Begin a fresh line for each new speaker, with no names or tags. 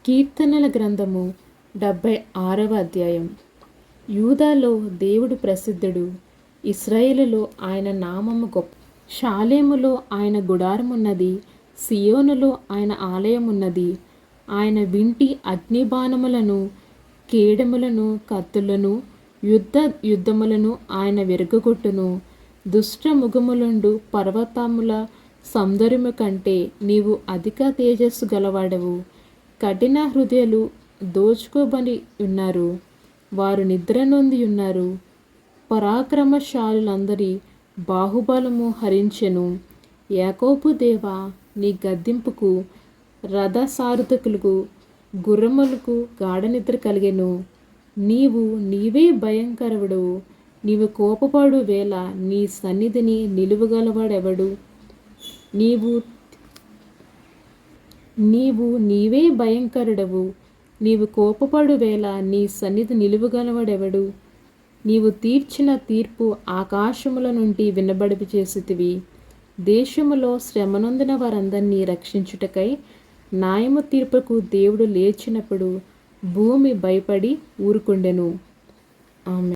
కీర్తనల గ్రంథము 76వ అధ్యాయం. యూదాలో దేవుడు ప్రసిద్ధుడు, ఇశ్రాయేలులో ఆయన నామము గొప్ప. షాలేములో ఆయన గుడారమున్నది, సియోనులో ఆయన ఆలయమున్నది. ఆయన వింటి అగ్నిబాణములను, కేడములను, కత్తులను, యుద్ధములను ఆయన విరగొట్టును. దుష్ట ముఖములుండు పర్వతముల సౌందర్యము కంటే నీవు అధిక తేజస్సు గలవాడవు. కఠిన హృదయాలు దోచుకోబడి ఉన్నారు, వారు నిద్ర నొంది ఉన్నారు. పరాక్రమశాలులందరి బాహుబలము హరించెను. యాకోబు దేవా, నీ గద్దింపుకు రథసారథులకు గుర్రములకు గాఢనిద్ర కలిగెను. నీవే భయంకరుడు. నీవు కోపపడు వేళ నీ సన్నిధిని నిలువగలవాడెవడు? నీవే భయంకరుడవు. నీవు కోపపడు వేళ నీ సన్నిధి నిలువగలవాడెవడు? నీవు తీర్చిన తీర్పు ఆకాశముల నుండి వినబడి చేసితివి. దేశములో శ్రమనొందిన వారందరినీ రక్షించుటకై న్యాయము తీర్పుకు దేవుడు లేచినప్పుడు భూమి భయపడి ఊరుకుండెను. ఆమె.